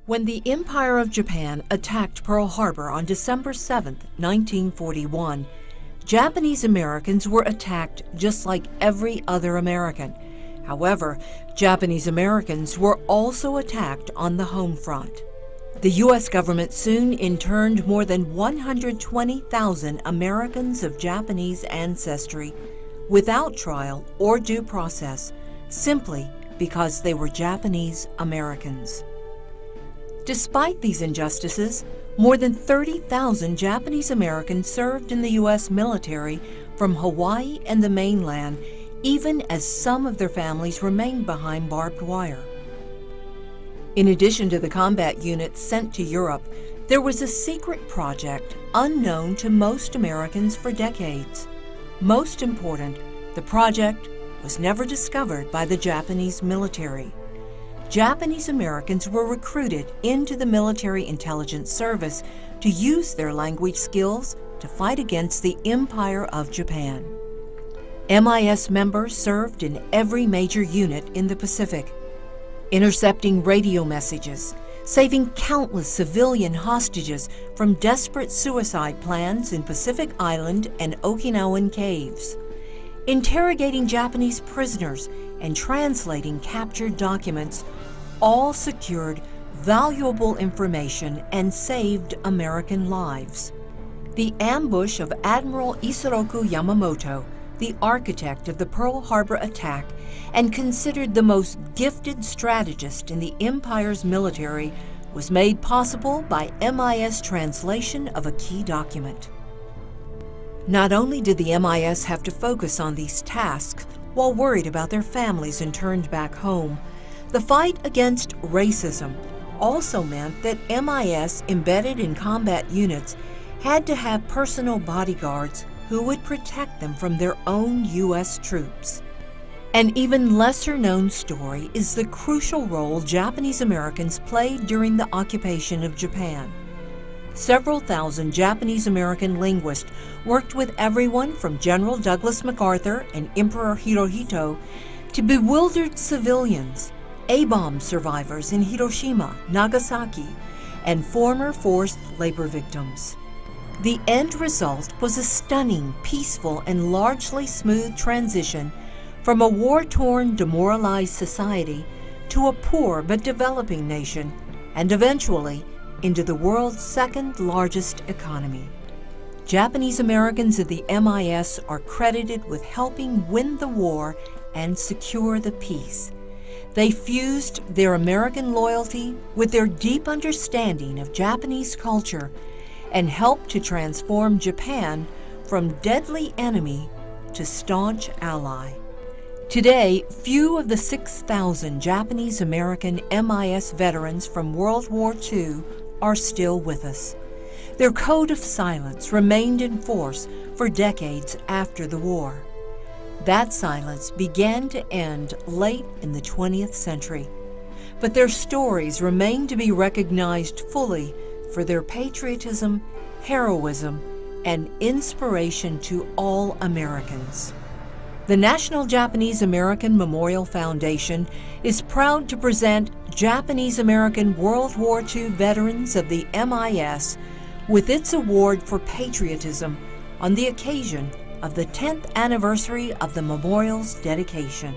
When the Empire of Japan attacked Pearl Harbor on December 7, 1941, Japanese Americans were attacked just like every other American. However, Japanese Americans were also attacked on the home front. The U.S. government soon interned more than 120,000 Americans of Japanese ancestry without trial or due process, simply because they were Japanese Americans. Despite these injustices, more than 30,000 Japanese Americans served in the U.S. military from Hawaii and the mainland, even as some of their families remained behind barbed wire. In addition to the combat units sent to Europe, there was a secret project unknown to most Americans for decades. Most important, the project was never discovered by the Japanese military. Japanese Americans were recruited into the military intelligence service to use their language skills to fight against the Empire of Japan. MIS members served in every major unit in the Pacific, intercepting radio messages, saving countless civilian hostages from desperate suicide plans in Pacific Island and Okinawan caves, interrogating Japanese prisoners and translating captured documents, all secured valuable information and saved American lives. The ambush of Admiral Isoroku Yamamoto, the architect of the Pearl Harbor attack and considered the most gifted strategist in the Empire's military, was made possible by MIS translation of a key document. Not only did the MIS have to focus on these tasks while worried about their families interned back home, the fight against racism also meant that MIS embedded in combat units had to have personal bodyguards who would protect them from their own U.S. troops. An even lesser-known story is the crucial role Japanese Americans played during the occupation of Japan. Several thousand Japanese American linguists worked with everyone from General Douglas MacArthur and Emperor Hirohito to bewildered civilians, A-bomb survivors in Hiroshima, Nagasaki, and former forced labor victims. The end result was a stunning, peaceful, and largely smooth transition from a war-torn, demoralized society to a poor but developing nation, and eventually into the world's second-largest economy. Japanese Americans at the MIS are credited with helping win the war and secure the peace. They fused their American loyalty with their deep understanding of Japanese culture and helped to transform Japan from deadly enemy to staunch ally. Today, few of the 6,000 Japanese American MIS veterans from World War II are still with us. Their code of silence remained in force for decades after the war. That silence began to end late in the 20th century, but their stories remain to be recognized fully for their patriotism, heroism, and inspiration to all Americans. The National Japanese American Memorial Foundation is proud to present Japanese American World War II veterans of the MIS with its award for patriotism on the occasion of the 10th anniversary of the memorial's dedication.